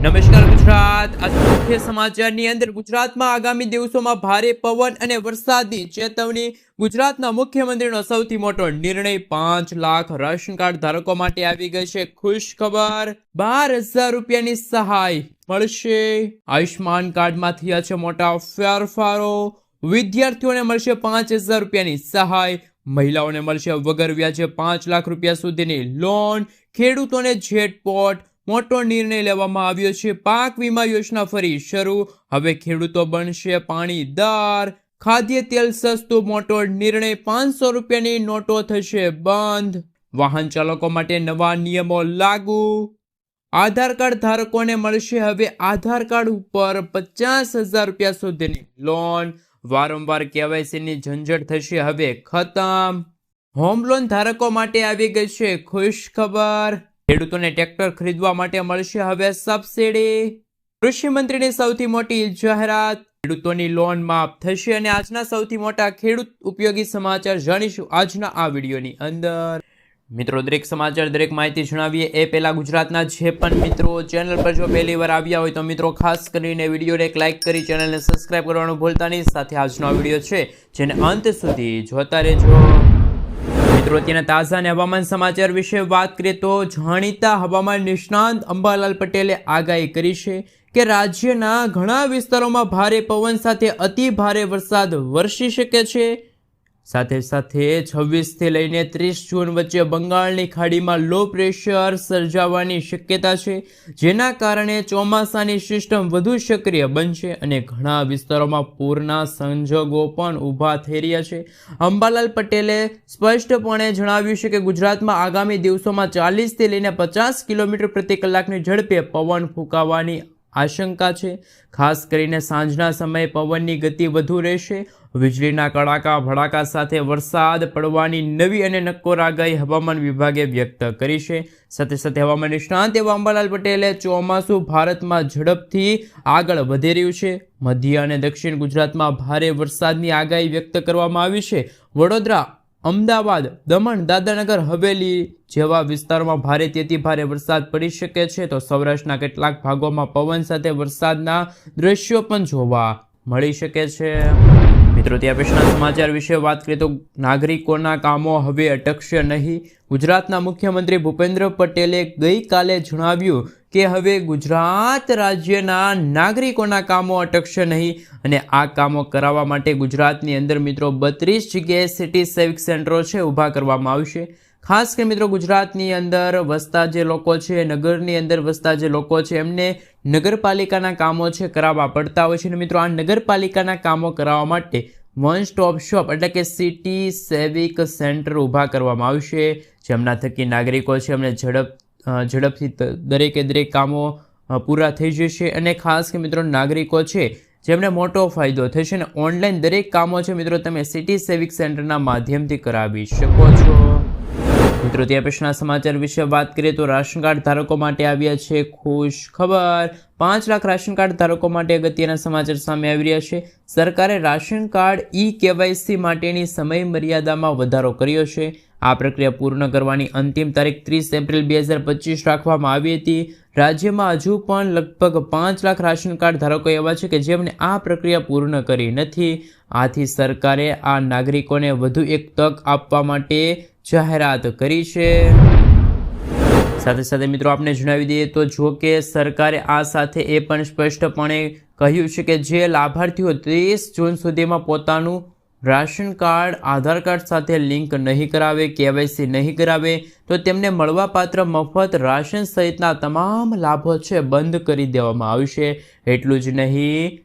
નમસ્કાર ગુજરાત। आज મુખ્ય સમાચારની અંદર ગુજરાતમાં આગામી દિવસોમાં ભારે પવન અને વરસાદની ચેતવણી। ગુજરાતના મુખ્યમંત્રીનો સૌથી મોટો નિર્ણય। 5 લાખ રાશન કાર્ડ ધારકો માટે આવી ગઈ છે ખુશ ખબર। 12,000 રૂપિયાની સહાય મળશે। આયુષ્માન કાર્ડમાં થયા છે મોટા ફેરફારો। વિદ્યાર્થીઓને મળશે 5,000 રૂપિયાની સહાય। મહિલાઓને મળશે વગર વ્યાજે 5 લાખ રૂપિયા સુધીની લોન। ખેડૂતોને જેટપોટ મોટો નિર્ણય લેવામાં આવ્યો છે। પાક વીમા યોજના ફરી શરૂ। હવે ખેડૂતો બનશે પાણીદાર। ખાદ્ય તેલ સસ્તું મોટો નિર્ણય। 500 રૂપિયાની નોટો થશે બંધ। વાહન ચાલકો માટે નવા નિયમો લાગુ। આધાર કાર્ડ ધારકોને મળશે હવે આધાર કાર્ડ ઉપર 50,000 રૂપિયા સુધીની લોન। વારંવાર કેવાયસીની ઝંઝટ થશે હવે ખતમ। હોમ લોન ધારકો માટે આવી ગઈ છે ખુશ ખબર। ખેડૂતોને ટ્રેક્ટર ખરીદવા માટે મળશે હવે સબસિડી। કૃષિ મંત્રીની સૌથી મોટી જાહેરાત। ખેડૂતોની લોન માફ થશે અને આજના સૌથી મોટા ખેડૂત ઉપયોગી સમાચાર જાણીશું આજના આ વિડીયોની અંદર। મિત્રો, દરેક સમાચાર દરેક માહિતી જણાવીએ એ પહેલા ગુજરાતના જે પણ મિત્રો ચેનલ પર જો પહેલી વાર આવ્યા હોય તો મિત્રો ખાસ કરીને વિડીયોને એક લાઇક કરી ચેનલને સબસ્ક્રાઇબ કરવાનું ભૂલતા નહીં। સાથે આજનો આ વિડીયો છે જેને અંત સુધી જોતા રહેજો। મિત્રો, અત્યારના તાજા અને હવામાન સમાચાર વિશે વાત કરીએ તો જાણીતા હવામાન નિષ્ણાંત અંબાલાલ પટેલે આગાહી કરી છે કે રાજ્યના ઘણા વિસ્તારોમાં ભારે પવન સાથે અતિ ભારે વરસાદ વરસી શકે છે। સાથે સાથે 26 થી લઈને 30 જૂન વચ્ચે બંગાળની ખાડીમાં લો પ્રેશર સર્જાવાની શક્યતા છે, જેના કારણે ચોમાસાની સિસ્ટમ વધુ સક્રિય બનશે અને ઘણા વિસ્તારોમાં પૂરના સંજોગો પણ ઊભા થઈ રહ્યા છે। અંબાલાલ પટેલે સ્પષ્ટપણે જણાવ્યું છે કે ગુજરાતમાં આગામી દિવસોમાં 40 થી લઈને 50 કિલોમીટર પ્રતિ કલાકની ઝડપે પવન ફૂંકાવાની આશંકા છે। ખાસ કરીને સાંજના સમયે પવનની ગતિ વધુ રહેશે। વીજળીના કડાકા ભડાકા સાથે વરસાદ પડવાની નવી અને નક્કોર આગાહી હવામાન વિભાગે વ્યક્ત કરી છે। સાથે સાથે હવામાન નિષ્ણાંત એવા અંબાલાલ પટેલે ચોમાસું ભારતમાં ઝડપથી આગળ વધી રહ્યું છે। મધ્ય અને દક્ષિણ ગુજરાતમાં ભારે વરસાદની આગાહી વ્યક્ત કરવામાં આવી છે। વડોદરા, અમદાવાદ, દમણ, દાદરાનગર હવેલી જેવા વિસ્તારોમાં ભારેથી અતિ ભારે વરસાદ પડી શકે છે, તો સૌરાષ્ટ્રના કેટલાક ભાગોમાં પવન સાથે વરસાદના દ્રશ્યો પણ જોવા મળી શકે છે। મિત્રો, ત્યાં પછીના સમાચાર વિશે વાત કરીએ તો નાગરિકોના કામો હવે અટકશે નહીં। ગુજરાતના મુખ્યમંત્રી ભૂપેન્દ્ર પટેલે ગઈકાલે જણાવ્યું કે હવે ગુજરાત રાજ્યના નાગરિકોના કામો અટકશે નહીં અને આ કામો કરાવવા માટે ગુજરાતની અંદર મિત્રો 32 જગ્યાએ સિટી સિવિક સેન્ટરો છે ઊભા કરવામાં આવશે। ખાસ કરીને મિત્રો ગુજરાતની અંદર વસતા જે લોકો છે, નગરની અંદર વસતા જે લોકો છે, એમને નગરપાલિકાના કામો છે કરાવવા પડતા હોય છે અને મિત્રો આ નગરપાલિકાના કામો કરાવવા માટે વન સ્ટોપ શોપ એટલે કે સિટી સિવિક સેન્ટર ઊભા કરવામાં આવશે, જેમના થકી નાગરિકો છે એમને ઝડપથી દરેકે દરેક કામો પૂરા થઈ જશે અને ખાસ કે મિત્રો નાગરિકો છે જેમને મોટો ફાયદો થશે અને ઓનલાઈન દરેક કામો છે મિત્રો તમે સિટી સિવિક સેન્ટરના માધ્યમથી કરાવી શકો છો। મિત્રો, ત્યાં પછીના સમાચાર વિશે વાત કરીએ તો રાશન કાર્ડ ધારકો માટે આવ્યા છે ખુશ ખબર। 5 લાખ રાશન કાર્ડ ધારકો માટે અગત્યના સમાચાર સામે આવી રહ્યા છે। સરકારે રાશન કાર્ડ KYC માટેની સમય મર્યાદામાં વધારો કર્યો છે। આ પ્રક્રિયા પૂર્ણ કરવાની અંતિમ તારીખ 30 એપ્રિલ 2025 રાખવામાં આવી હતી। રાજ્યમાં હજુ પણ લગભગ 5 લાખ રાશન કાર્ડ ધારકો એવા છે કે જેમણે આ પ્રક્રિયા પૂર્ણ કરી નથી। આથી સરકારે આ નાગરિકોને વધુ એક તક આપવા માટે જાહેરાત કરી છે। સાથે સાથે મિત્રો આપણે જણાવી દઈએ તો જો કે સરકારે આ સાથે એ પણ સ્પષ્ટપણે કહ્યું છે કે જે લાભાર્થીઓ 30 જૂન સુધીમાં પોતાનું રાશન કાર્ડ આધાર કાર્ડ સાથે લિંક નહીં કરાવે, KYC નહીં કરાવે તો તેમને મળવાપાત્ર મફત રાશન સહિતના તમામ લાભો છે બંધ કરી દેવામાં આવશે। એટલું જ નહીં,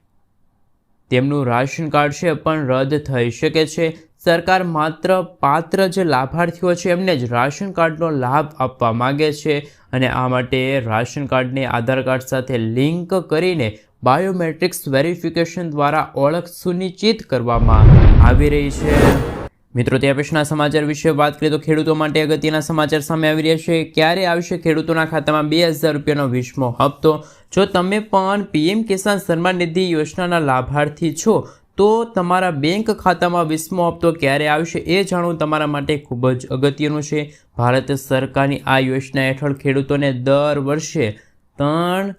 તેમનું રાશન કાર્ડ છે પણ રદ થઈ શકે છે। સરકાર માત્ર પાત્ર જે લાભાર્થીઓ છે એમને જ રાશન કાર્ડનો લાભ આપવા માંગે છે અને આ માટે રાશન કાર્ડને આધાર કાર્ડ સાથે લિંક કરીને બાયોમેટ્રિક્સ વેરિફિકેશન દ્વારા ઓળખ સુનિશ્ચિત કરવામાં આવી રહી છે। મિત્રો, ત્યાં પછીના સમાચાર વિશે વાત કરીએ તો ખેડૂતો માટે અગત્યના સમાચાર સામે આવી રહ્યા છે। ક્યારે આવશે ખેડૂતોના ખાતામાં 2,000 રૂપિયાનો 20મો હપ્તો? જો તમે પણ PM કિસાન સન્માન નિધિ યોજનાના લાભાર્થી છો તો તમારા બેંક ખાતામાં 20મો હપ્તો ક્યારે આવશે એ જાણવું તમારા માટે ખૂબ જ અગત્યનું છે। ભારત સરકારની આ યોજના હેઠળ ખેડૂતોને દર વર્ષે 3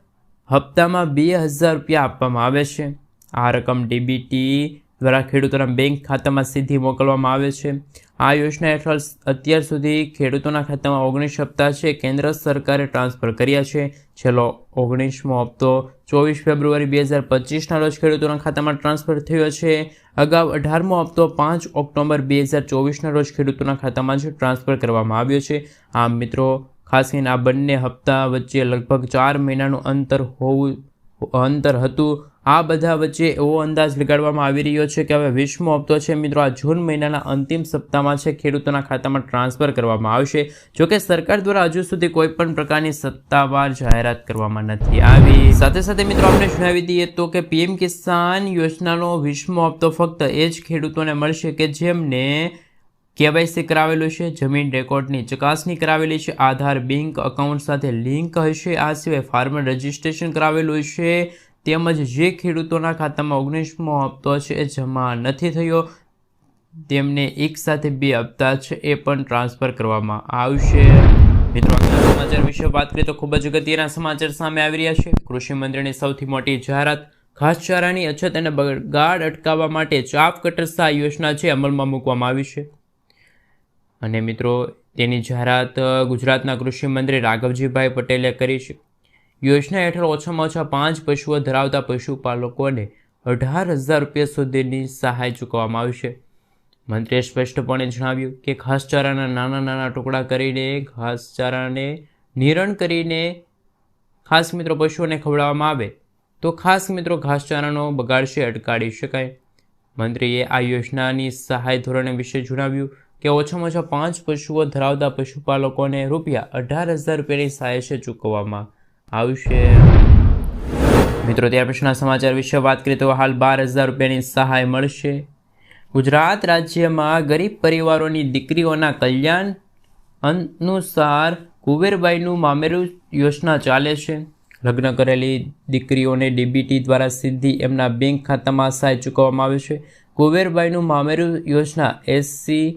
હપ્તામાં 2000 રૂપિયા આપવામાં આવે છે। આ રકમ ડીબીટી દ્વારા ખેડૂતોના બેંક ખાતામાં સીધી મોકલવામાં આવે છે। આ યોજના હેઠળ અત્યાર સુધી ખેડૂતોના ખાતામાં 19 હપ્તા છે કેન્દ્ર સરકારે ટ્રાન્સફર કર્યા છે। છેલ્લો 19મો હપ્તો 24 ફેબ્રુઆરી 2025ના રોજ ખેડૂતોના ખાતામાં ટ્રાન્સફર થયો છે। અગાઉ 18મો હપ્તો 5 ઓક્ટોબર 2024ના રોજ ખેડૂતોના ખાતામાં જ ટ્રાન્સફર કરવામાં આવ્યો છે। આમ મિત્રો ખાસ કરીને આ બંને હપ્તા વચ્ચે લગભગ 4 મહિનાનું અંતર હતું। આ બધા વચ્ચે એવો અંદાજ લગાડવામાં આવી રહ્યો છે કે હવે 20મો હપ્તો છે મિત્રો આ જૂન મહિનાના અંતિમ સપ્તાહમાં છે ખેડૂતોના ખાતામાં ટ્રાન્સફર કરવામાં આવશે। જોકે સરકાર દ્વારા હજુ સુધી કોઈ પણ પ્રકારની સત્તાવાર જાહેરાત કરવામાં નથી આવી। સાથે સાથે મિત્રો આપણે જણાવી દઈએ તો કે પીએમ કિસાન યોજનાનો 20મો હપ્તો ફક્ત એ જ ખેડૂતોને મળશે કે જેમને કેવાયસી કરાવેલું છે, જમીન રેકોર્ડની ચકાસણી કરાવેલી છે, આધાર બેંક એકાઉન્ટ સાથે લિંક હશે, આ સિવાય ફાર્મર રજિસ્ટ્રેશન કરાવેલું છે, તેમજ જે ખેડૂતોના ખાતામાં 19મો હપ્તો છે એ જમા નથી થયો તેમને એક સાથે 2 હપ્તા છે એ પણ ટ્રાન્સફર કરવામાં આવશે। મિત્રો આગળના સમાચાર વિશે વાત કરીએ તો ખૂબ જ અગત્યના સમાચાર સામે આવી રહ્યા છે। કૃષિ મંત્રીની સૌથી મોટી જાહેરાત, ઘાસચારાની અછત અને બગાડ અટકાવવા માટે ચાપ કટર સહાય યોજના છે અમલમાં મૂકવામાં આવી છે। અને મિત્રો તેની જાહેરાત ગુજરાતના કૃષિ મંત્રી રાઘવજીભાઈ પટેલે કરી છે। યોજના હેઠળ ઓછામાં ઓછા 5 પશુઓ ધરાવતા પશુપાલકોને 18,000 રૂપિયા સુધીની સહાય ચૂકવવામાં આવશે। મંત્રીએ સ્પષ્ટપણે જણાવ્યું કે ઘાસચારાના નાના નાના ટુકડા કરીને ઘાસચારાને નિરણ કરીને ખાસ મિત્રો પશુઓને ખવડાવવામાં આવે તો ખાસ મિત્રો ઘાસચારાનો બગાડ છે અટકાવી શકાય। મંત્રીએ આ યોજનાની સહાય ધોરણો વિશે જણાવ્યું કે ઓછામાં ઓછા 5 પશુઓ ધરાવતા પશુપાલકોને ₹18,000 રૂપિયાની સહાય છે ચૂકવવામાં આવશે। મિત્રો ત્યાર પછીના સમાચાર વિશે વાત કરીએ તો હાલ 12,000 રૂપિયાની સહાય મળશે। ગુજરાત રાજ્યમાં ગરીબ પરિવારોની દીકરીઓના કલ્યાણ અનુસાર કુંવરબાઈનું મામેરું યોજના ચાલે છે। લગ્ન કરેલી દીકરીઓને ડીબીટી દ્વારા સીધી એમના બેંક ખાતામાં સહાય ચૂકવવામાં આવે છે। કુંવરબાઈનું મામેરું યોજના એસસી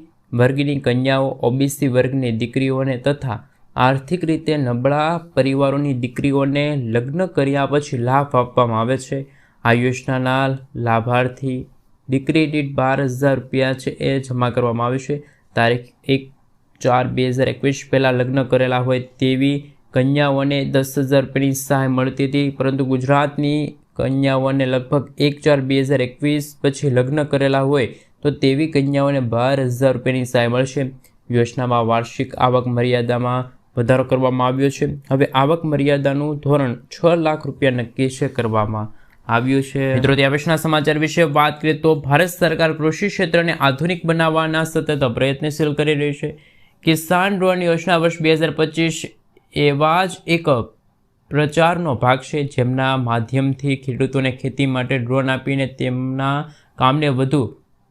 વર્ગની કન્યાઓ, ઓબીસી વર્ગની દીકરીઓને તથા આર્થિક રીતે નબળા પરિવારોની દીકરીઓને લગ્ન કર્યા પછી લાભ આપવામાં આવે છે। આ યોજનાના લાભાર્થી દીકરી દીઠ 12,000 રૂપિયા છે એ જમા કરવામાં આવે છે। તારીખ 1/4/2021 પહેલાં લગ્ન કરેલા હોય તેવી કન્યાઓને 10,000 રૂપિયાની સહાય મળતી હતી, પરંતુ ગુજરાતની કન્યાઓને લગભગ 1/4/2021 પછી લગ્ન કરેલા હોય તો તેવી કન્યાઓને 12,000 રૂપિયાની સહાય મળશે। યોજનામાં વાર્ષિક આવક મર્યાદામાં વધારો કરવામાં આવ્યો છે। હવે આવક મર્યાદાનું ધોરણ 6 લાખ રૂપિયા નક્કી છે કરવામાં આવ્યું છે। મિત્રો ત્યાર પછીના સમાચાર વિશે વાત કરીએ તો ભારત સરકાર કૃષિ ક્ષેત્રને આધુનિક બનાવવાના સતત પ્રયત્નશીલ કરી રહી છે। કિસાન ડ્રોન યોજના વર્ષ 2025 એવા જ એક પ્રચારનો ભાગ છે જેમના માધ્યમથી ખેડૂતોને ખેતી માટે ડ્રોન આપીને તેમના કામને વધુ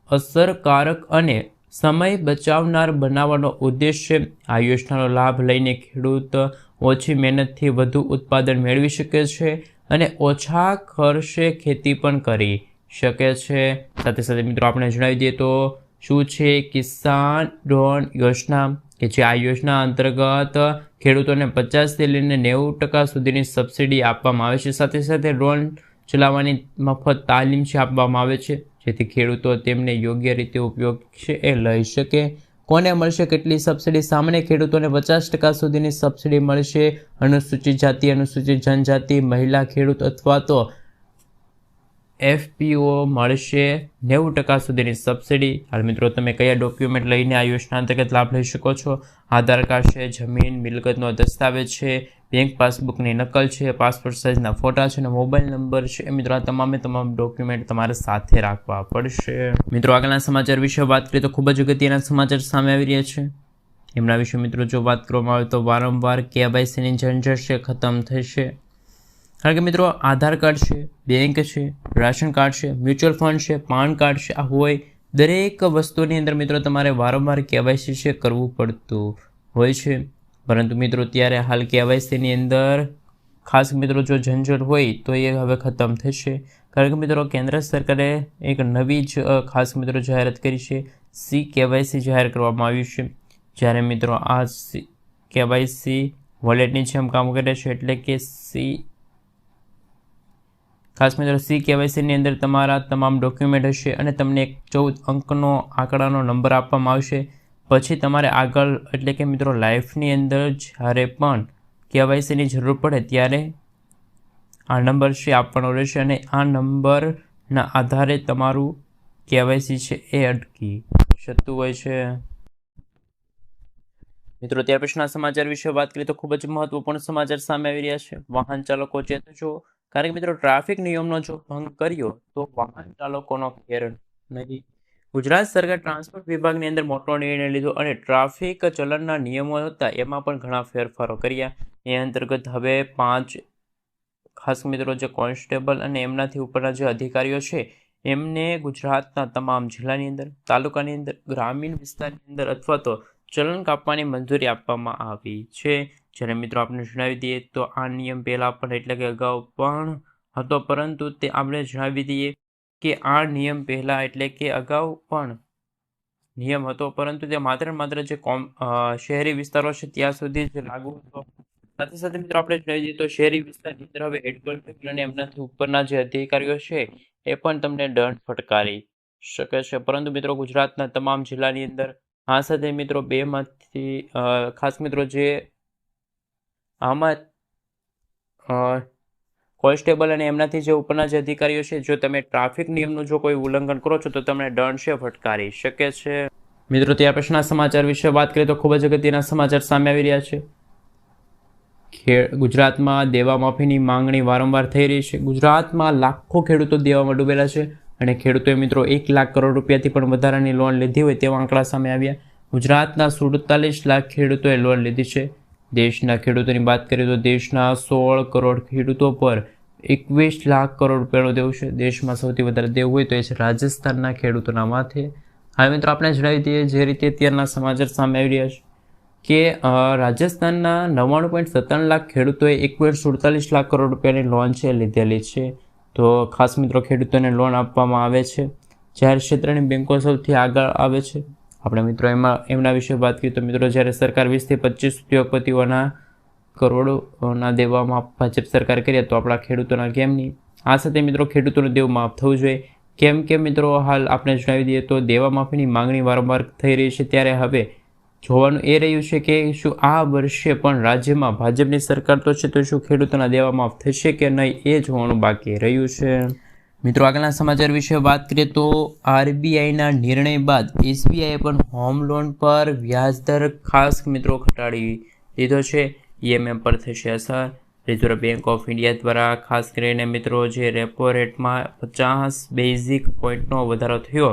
અસરકારક અને સમય બચાવનાર બનાવવાનો ઉદ્દેશ છે। આ યોજનાનો લાભ લઈને ખેડૂત ઓછી મહેનતથી વધુ ઉત્પાદન મેળવી શકે છે અને ઓછા ખર્ચે ખેતી પણ કરી શકે છે। સાથે સાથે મિત્રો આપણે જણાવી દઈએ તો શું છે કિસાન ડ્રોન યોજના કે જે આ યોજના અંતર્ગત ખેડૂતોને 50થી લઈને 90% સુધીની સબસિડી આપવામાં આવે છે। સાથે સાથે ડ્રોન ચલાવવાની મફત તાલીમ છે આપવામાં આવે છે જેથી ખેડૂતો તેમને યોગ્ય રીતે ઉપયોગ છે એ લઈ શકે। કોને મળશે કેટલી સબસિડી? સામાન્ય ખેડૂતોને 50% સુધીની સબસિડી મળશે। અનુસૂચિત જાતિ, અનુસૂચિત જનજાતિ, મહિલા ખેડૂત અથવા તો એફપીઓ મળશે 90% સુધીની સબસિડી। હાલ મિત્રો તમે કયા ડોક્યુમેન્ટ લઈને આ યોજના અંતર્ગત લાભ લઈ શકો છો? આધાર કાર્ડ છે, જમીન મિલકતનો દસ્તાવેજ છે, બેંક પાસબુકની નકલ છે, પાસપોર્ટ સાઇઝના ફોટા છે અને મોબાઈલ નંબર છે। મિત્રો આ તમામ ડોક્યુમેન્ટ તમારે સાથે રાખવા પડશે। મિત્રો આગળના સમાચાર વિશે વાત કરીએ તો ખૂબ જ અગત્યના સમાચાર સામે આવી રહ્યા છે। એમના વિશે મિત્રો જો વાત કરવામાં આવે તો વારંવાર કેવાયસીની ઝંઝટ છે ખતમ થશે। કારણ કે મિત્રો આધાર કાર્ડ છે, બેંક છે, રાશન કાર્ડ છે, મ્યુચ્યુઅલ ફંડ છે, પાન કાર્ડ છે, આ હોય દરેક વસ્તુની અંદર મિત્રો તમારે વારંવાર કેવાયસી છે કરવું પડતું હોય છે। પરંતુ મિત્રો ત્યારે હાલ કેવાયસીની અંદર ખાસ મિત્રો જો ઝંઝટ હોય તો એ હવે ખતમ થશે। કારણ કે મિત્રો કેન્દ્ર સરકારે એક નવી જ ખાસ મિત્રો જાહેરાત કરી છે। સી કેવાયસી જાહેર કરવામાં આવ્યું છે, જ્યારે મિત્રો આ કેવાયસી વોલેટની જેમ કામ કરે છે, એટલે કે સી ખાસ મિત્રો CKYC ની અંદર તમારા તમામ ડોક્યુમેન્ટ હશે અને તમને એક 14 અંકનો આંકડાનો નંબર આપવામાં આવશે. પછી તમારે આગળ એટલે કે મિત્રો લાઈફની અંદર જ્યારે પણ KYC ની જરૂર પડે ત્યારે આ નંબર છે આપવાનો રહેશે અને આ નંબરના આધારે તમારું KYC છે એ અટકી શકતું હોય છે. મિત્રો ત્યાર પછીના સમાચાર વિશે વાત કરીએ તો ખૂબ જ મહત્વપૂર્ણ સમાચાર સામે આવી રહ્યા છે. વાહન ચાલકો ચેતજો, કારણ કે મિત્રો ટ્રાફિક નિયમનો જો ભંગ કર્યો તો વાહન ચાલકોનો ખેર નહીં. ગુજરાત સરકાર ટ્રાન્સપોર્ટ વિભાગની અંદર મોટો નિર્ણય લીધો અને ટ્રાફિક ચલણના નિયમો હતા એમાં પણ ઘણા ફેરફારો કર્યા. એ અંતર્ગત હવે 5 ખાસ મિત્રો જે કોન્સ્ટેબલ અને એમનાથી ઉપરના જે અધિકારીઓ છે એમને ગુજરાતના તમામ જિલ્લાની અંદર, તાલુકાની અંદર, ગ્રામીણ વિસ્તારની અંદર અથવા તો ચલણ કાપવાની મંજૂરી આપવામાં આવી છે. જ્યારે મિત્રો આપણે જણાવી દઈએ તો આ નિયમ પહેલાં પણ એટલે કે અગાઉ પણ હતો, પરંતુ તે આપણે જણાવી દઈએ કે આ નિયમ પહેલાં એટલે કે અગાઉ પણ નિયમ હતો, પરંતુ તે માત્ર જે શહેરી વિસ્તારો છે ત્યાં સુધી જ લાગુ હતો. સાથે સાથે મિત્રો આપણે જણાવી દઈએ તો શહેરી વિસ્તારની અંદર હવે હેડ કોન્સ્ટેબલ અને એમનાથી ઉપરના જે અધિકારીઓ છે એ પણ તમને દંડ ફટકારી શકે છે. પરંતુ મિત્રો ગુજરાતના તમામ જિલ્લાની અંદર આ સાથે મિત્રો 2માંથી ખાસ મિત્રો જે આમાં કોન્સ્ટેબલ અને એમનાથી જે ઉપરના જે અધિકારીઓ છે, જો તમે ટ્રાફિક નિયમનું જો કોઈ ઉલ્લંઘન કરો છો તો તમને દંડ છે ફટકારી શકે છે. મિત્રો ત્યાર પછીના સમાચાર વિશે વાત કરીએ તો ખૂબ જ અગત્યના સમાચાર સામે આવી રહ્યા છે. ગુજરાતમાં દેવા માફીની માંગણી વારંવાર થઈ રહી છે. ગુજરાતમાં લાખો ખેડૂતો દેવામાં ડૂબેલા છે અને ખેડૂતોએ મિત્રો 1 લાખ કરોડ રૂપિયાથી પણ વધારાની લોન લીધી હોય તેવા આંકડા સામે આવ્યા. ગુજરાતના 47 લાખ ખેડૂતોએ લોન લીધી છે. દેશના ખેડૂતોની વાત કરીએ તો દેશના 16 કરોડ ખેડૂતો પર 21 લાખ કરોડ રૂપિયાનો દેવું છે. દેશમાં સૌથી વધારે દેવું હોય તો એ છે રાજસ્થાનના ખેડૂતોના માથે. હવે મિત્રો આપણે જણાવી દઈએ જે રીતે અત્યારના સમાચાર સામે આવી રહ્યા છે કે રાજસ્થાનના 99.57 લાખ ખેડૂતોએ 1.47 લાખ કરોડ રૂપિયાની લોન છે લીધેલી છે. તો ખાસ મિત્રો ખેડૂતોને લોન આપવામાં આવે છે. જાહેર ક્ષેત્રની બેન્કો સૌથી આગળ આવે છે. આપણે મિત્રો એમના વિશે વાત કરીએ તો મિત્રો જ્યારે સરકાર 20 થી 25 ઉદ્યોગપતિઓના કરોડોના દેવા માફ ભાજપ સરકાર કરીએ તો આપણા ખેડૂતોના કેમ નહીં. આ સાથે મિત્રો ખેડૂતોનું દેવું માફ થવું જોઈએ. કેમ કે મિત્રો હાલ આપણે જણાવી દઈએ તો દેવા માફીની માંગણી વારંવાર થઈ રહી છે, ત્યારે હવે જોવાનું એ રહ્યું છે કે શું આ વર્ષે પણ રાજ્યમાં ભાજપની સરકાર તો છે તો શું ખેડૂતોના દેવા માફ થશે કે નહીં એ જોવાનું બાકી રહ્યું છે. મિત્રો આગળના સમાચાર વિશે વાત કરીએ તો RBIના નિર્ણય બાદ SBIએ પણ હોમ લોન પર વ્યાજદર ખાસ મિત્રો ઘટાડી દીધો છે. EMI પર થશે અસર. રિઝર્વ બેંક ઓફ ઇન્ડિયા દ્વારા ખાસ કરીને મિત્રો જે રેપો રેટમાં 50 બેઝિક પોઈન્ટનો વધારો થયો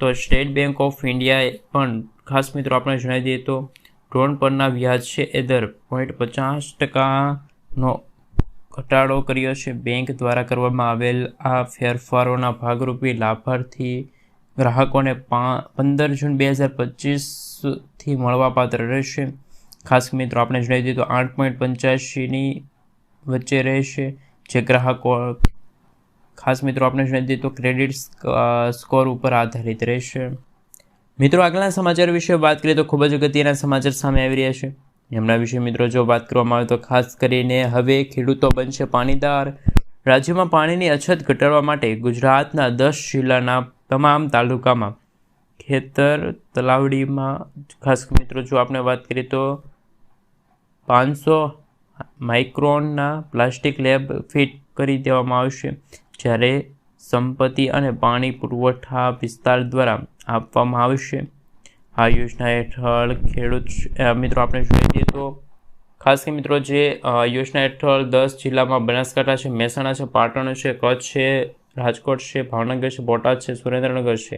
તો સ્ટેટ બેંક ઓફ ઇન્ડિયાએ પણ ખાસ મિત્રો આપણે જણાવી દઈએ તો લોન પરના વ્યાજ છે એ દર 0.50%નો ઘટાડો કર્યો છે. બેંક દ્વારા કરવામાં આવેલ આ ફેરફારોના ભાગરૂપે લાભાર્થી ગ્રાહકોને 15 જૂન 2025થી મળવાપાત્ર રહેશે. ખાસ મિત્રો આપણે જણાવી દઈએ તો 8.85ની વચ્ચે રહેશે. જે ગ્રાહકો ખાસ મિત્રો આપણે જણાવી દઈએ તો ક્રેડિટ સ્કોર ઉપર આધારિત રહેશે. મિત્રો આગળના સમાચાર વિશે વાત કરીએ તો ખૂબ જ અગત્યના સમાચાર સામે આવી રહ્યા છે. એમના વિશે મિત્રો જો વાત કરવામાં આવે તો ખાસ કરીને હવે ખેડૂતો બનશે પાણીદાર. રાજ્યમાં પાણીની અછત ઘટાડવા માટે ગુજરાતના 10 જિલ્લાના તમામ તાલુકામાં ખેતર તલાવડીમાં ખાસ મિત્રો જો આપણે વાત કરીએ તો 500 માઇક્રોનના પ્લાસ્ટિક લેબ ફિટ કરી દેવામાં આવશે. જ્યારે સંપત્તિ અને પાણી પુરવઠા વિસ્તાર દ્વારા આપવામાં આવશે. આ યોજના હેઠળ ખેડૂત મિત્રો આપણે જોઈ દઈએ તો ખાસ કે મિત્રો જે યોજના હેઠળ 10 જિલ્લામાં બનાસકાંઠા છે, મહેસાણા છે, પાટણ છે, કચ્છ છે, રાજકોટ છે, ભાવનગર છે, બોટાદ છે, સુરેન્દ્રનગર છે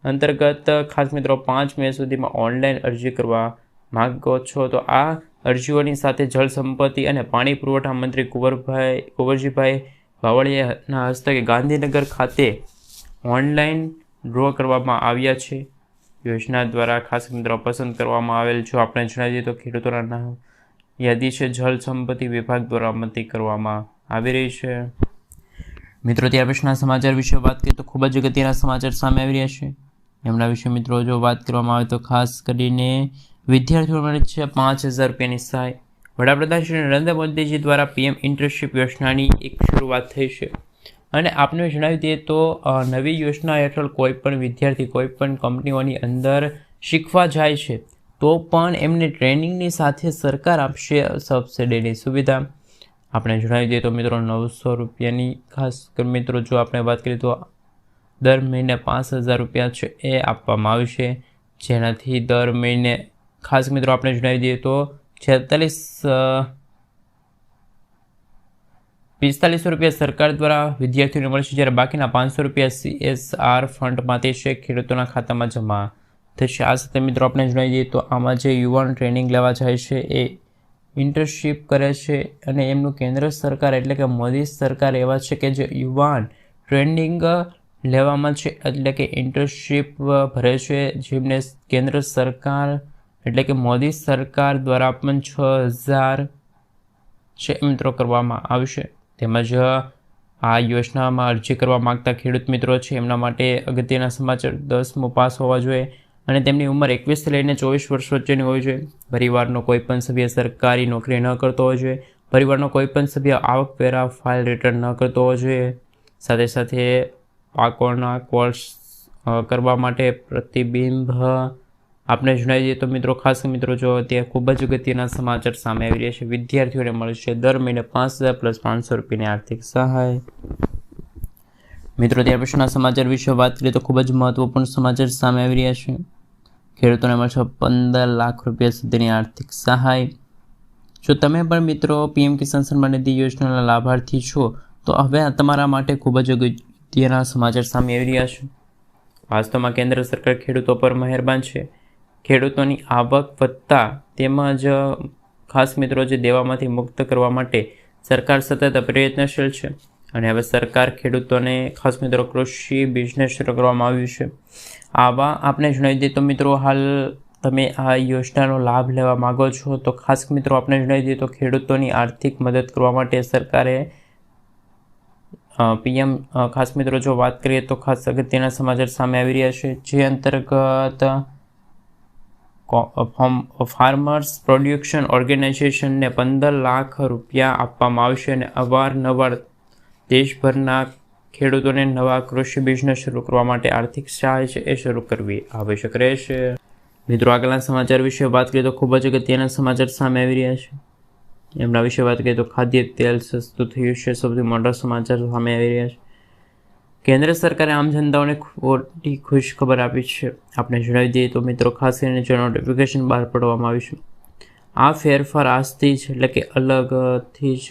અંતર્ગત ખાસ મિત્રો 5 મે સુધીમાં ઓનલાઈન અરજી કરવા માંગો છો તો આ અરજીઓની સાથે જળ સંપત્તિ અને પાણી પુરવઠા મંત્રી કુંવરજીભાઈ બાવળિયાના હસ્તકે ગાંધીનગર ખાતે ઓનલાઈન ડ્રો કરવામાં આવ્યા છે. યોજના દ્વારા ખાસ મિત્રો પસંદ કરવામાં આવેલ જો આપણે જણાવીએ તો ખેડૂતોના નામ યાદી છે જળ સંપત્તિ વિભાગ દ્વારા અમલથી કરવામાં આવી રહી છે. મિત્રો ત્યાર પછીના સમાચાર વિશે વાત કરીએ તો ખૂબ જ અગત્યના સમાચાર સામે આવી રહ્યા છે. એમના વિશે મિત્રો જો વાત કરવામાં આવે તો ખાસ કરીને વિદ્યાર્થીઓ માટે છે 5000 રૂપિયાની સહાય. વડાપ્રધાન શ્રી નરેન્દ્ર મોદીજી દ્વારા PM ઇન્ટર્નશીપ યોજનાની એક શરૂઆત થઈ છે અને આપને જણાવી દઈએ તો નવી યોજના હેઠળ કોઈ પણ વિદ્યાર્થી કોઈ પણ કંપનીઓની અંદર શીખવા જાય છે તો પણ એમને ટ્રેનિંગની સાથે સરકાર આપશે સબસિડીની સુવિધા. આપણે જણાવી દઈએ તો મિત્રો 900 રૂપિયાની ખાસ મિત્રો જો આપણે વાત કરીએ તો દર મહિને 5,000 રૂપિયા છે એ આપવામાં આવશે, જેનાથી દર મહિને ખાસ મિત્રો આપણે જણાવી દઈએ તો 4500 રૂપિયા સરકાર દ્વારા વિદ્યાર્થીઓને મળશે, જ્યારે બાકીના 500 રૂપિયા CSR ફંડમાંથી છે ખેડૂતોના ખાતામાં જમા થશે. આ સાથે મિત્રો આપણે જણાવી દઈએ તો આમાં જે યુવાન ટ્રેનિંગ લેવા જાય છે એ ઇન્ટર્નશીપ કરે છે અને એમનું કેન્દ્ર સરકાર એટલે કે મોદી સરકાર એવા છે કે જે યુવાન ટ્રેનિંગ લેવામાં છે એટલે કે ઇન્ટર્નશીપ ભરે છે, જેમને કેન્દ્ર સરકાર એટલે કે મોદી સરકાર દ્વારા પણ 6,000 છે મિત્રો કરવામાં આવશે. તેમજ આ યોજનામાં અરજી કરવા માગતા ખેડૂત મિત્રો છે એમના માટે અગત્યના સમાચાર 10મું પાસ હોવા જોઈએ અને તેમની ઉંમર 21 લઈને 24 વર્ષ વચ્ચેની હોવી જોઈએ. પરિવારનો કોઈ પણ સભ્ય સરકારી નોકરી ન કરતો હોવો જોઈએ. પરિવારનો કોઈ પણ સભ્ય આવકવેરા ફાઇલ રિટર્ન ન કરતો હોવો જોઈએ. સાથે સાથે પાકોના કોર્સ કરવા માટે પ્રતિબિંબ આપણે જણાવી દઈએ તો મિત્રો ખાસ મિત્રો જો ત્યાં ખૂબ જ અગત્યના સમાચાર સામે આવી રહ્યા છે. વિદ્યાર્થીઓને મળશે દર મહિને 5,000 પ્લસ 500 રૂપિયાની આર્થિક સહાય. મિત્રો ત્યાર પછીના સમાચાર વિશે વાત કરીએ તો ખૂબ જ મહત્વપૂર્ણ સમાચાર સામે આવી રહ્યા છે. ખેડૂતોને મળશે 15 લાખ રૂપિયા સુધીની આર્થિક સહાય. જો તમે પણ મિત્રો PM કિસાન સન્માન નિધિ યોજનાના લાભાર્થી છો તો હવે તમારા માટે ખૂબ જ અગત્યના સમાચાર સામે આવી રહ્યા છે. વાસ્તવમાં કેન્દ્ર સરકાર ખેડૂતો પર મહેરબાન છે. ખેડૂતોની આવક વધતા તેમજ ખાસ મિત્રો જે દેવામાંથી મુક્ત કરવા માટે સરકાર સતત પ્રયત્નશીલ છે અને હવે સરકાર ખેડૂતોને ખાસ મિત્રો કૃષિ બિઝનેસ શરૂ કરવામાં આવ્યું છે. આવા આપણે જણાવી દઈએ તો મિત્રો હાલ તમે આ યોજનાનો લાભ લેવા માગો છો તો ખાસ મિત્રો આપણે જણાવી દઈએ તો ખેડૂતોની આર્થિક મદદ કરવા માટે સરકારે PM ખાસ મિત્રો જો વાત કરીએ તો ખાસ અગત્યના સમાચાર સામે આવી રહ્યા છે, જે અંતર્ગત ફાર્મર્સ પ્રોડક્શન ઓર્ગેનાઇઝેશનને 15 લાખ રૂપિયા આપવામાં આવશે અને અવારનવાર દેશભરના ખેડૂતોને નવા કૃષિ બિઝનેસ શરૂ કરવા માટે આર્થિક સહાય છે એ શરૂ કરવી આવશ્યક રહેશે. મિત્રો આગળના સમાચાર વિશે વાત કરીએ તો ખૂબ જ અગત્યના સમાચાર સામે આવી રહ્યા છે. એમના વિશે વાત કરીએ તો ખાદ્ય તેલ સસ્તું થયું છે, સૌથી મોટા સમાચાર સામે આવી રહ્યા છે. કેન્દ્ર સરકારે આમ જનતાઓને ખોટી ખુશ ખબર આપી છે. આપણે જણાવી દઈએ તો મિત્રો ખાસ કરીને જો નોટિફિકેશન બહાર પાડવામાં આવ્યું છે. આ ફેરફાર આજથી જ એટલે કે અલગથી જ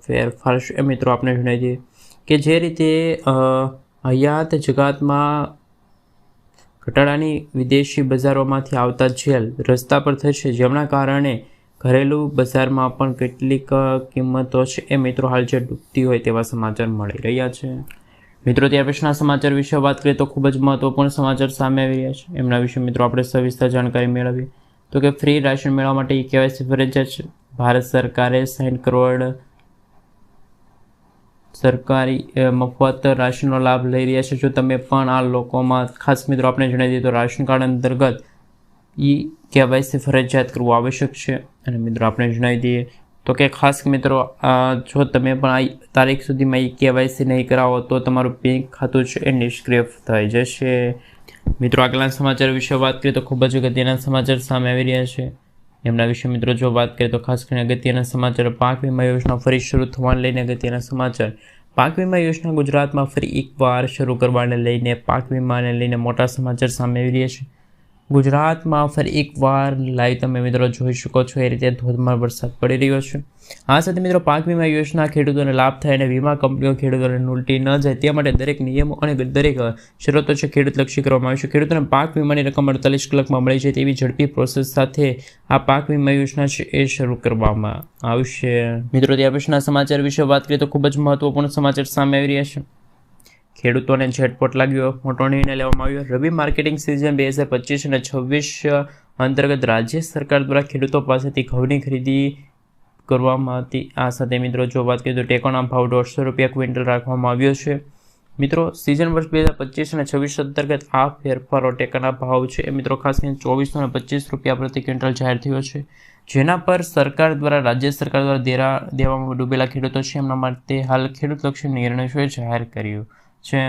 ફેરફાર છે મિત્રો આપણે જણાવી દઈએ કે જે રીતે હયાત જગાતમાં ઘટાડાની વિદેશી બજારોમાંથી આવતા જેલ રસ્તા પર થશે, જેમના કારણે ઘરેલું બજારમાં પણ કેટલીક કિંમતો છે એ મિત્રો હાલ જે ડૂબતી હોય તેવા સમાચાર મળી રહ્યા છે. મિત્રો ત્યાર પછીના સમાચાર વિશે વાત કરીએ તો ખૂબ જ મહત્વપૂર્ણ સમાચાર સામે આવી રહ્યા છે. એમના વિશે મિત્રો આપણે સવિસ્તર જાણકારી મેળવીએ તો કે ફ્રી રાશન મેળવવા માટે KYC ફરજિયાત છે. ભારત સરકારે 60 કરોડ સરકારી મફત રાશનનો લાભ લઈ રહ્યા છે. જો તમે પણ આ લોકોમાં ખાસ મિત્રો આપણે જણાવી દઈએ તો રાશન કાર્ડ અંતર્ગત KYC ફરજિયાત કરવું આવશ્યક છે. અને મિત્રો આપણે જણાવી દઈએ તો કે ખાસ મિત્રો જો તમે પણ આ તારીખ સુધીમાં KYC નહીં કરાવો તો તમારું બેંક ખાતું છે એ નિષ્ક્રિય થઈ જશે. મિત્રો આગળના સમાચાર વિશે વાત કરીએ તો ખૂબ જ અગત્યના સમાચાર સામે આવી રહ્યા છે. એમના વિશે મિત્રો જો વાત કરીએ તો ખાસ કરીને અગત્યના સમાચાર પાક વીમા યોજના ફરી શરૂ થવાને લઈને અગત્યના સમાચાર. પાક વીમા યોજના ગુજરાતમાં ફરી એકવાર શરૂ કરવાને લઈને પાક વીમાને લઈને મોટા સમાચાર સામે આવી રહ્યા છે. ગુજરાતમાં ફરી એકવાર લાઈવ તમે મિત્રો જોઈ શકો છો એ રીતે ધોધમાર વરસાદ પડી રહ્યો છે. આ સાથે મિત્રો પાક વીમા યોજના ખેડૂતોને લાભ થાય અને વીમા કંપનીઓ ખેડૂતોને લૂંટી ન જાય તે માટે દરેક નિયમો અને દરેક શરતો છે ખેડૂતલક્ષી કરવામાં આવી છે. ખેડૂતોને પાક વીમાની રકમ 48 કલાકમાં મળી જાય તેવી ઝડપી પ્રોસેસ સાથે આ પાક વીમા યોજના છે એ શરૂ કરવામાં આવશે. મિત્રો ત્યાર પછીના સમાચાર વિશે વાત કરીએ તો ખૂબ જ મહત્વપૂર્ણ સમાચાર સામે આવી રહ્યા છે. ખેડૂતોને ઝટપટ લાગ્યો, મોટો નિર્ણય લેવામાં આવ્યો. રવિ માર્કેટિંગ સિઝન 2025 અને 26 અંતર્ગત રાજ્ય સરકાર દ્વારા ખેડૂતો પાસેથી ઘઉંની ખરીદી કરવામાં હતી. આ સાથે મિત્રો જો વાત કરીએ તો ટેકોના ભાવ 150 રૂપિયા ક્વિન્ટલ રાખવામાં આવ્યો છે. મિત્રો સિઝન વર્ષ 2025 અને 26 અંતર્ગત આ ફેરફારો ટેકાના ભાવ છે એ મિત્રો ખાસ કરીને 2425 રૂપિયા પ્રતિ ક્વિન્ટલ જાહેર થયો છે, જેના પર સરકાર દ્વારા રાજ્ય સરકાર દ્વારા દેવામાં ડૂબેલા ખેડૂતો છે એમના માટે હાલ ખેડૂતલક્ષી નિર્ણય જાહેર કર્યું છે.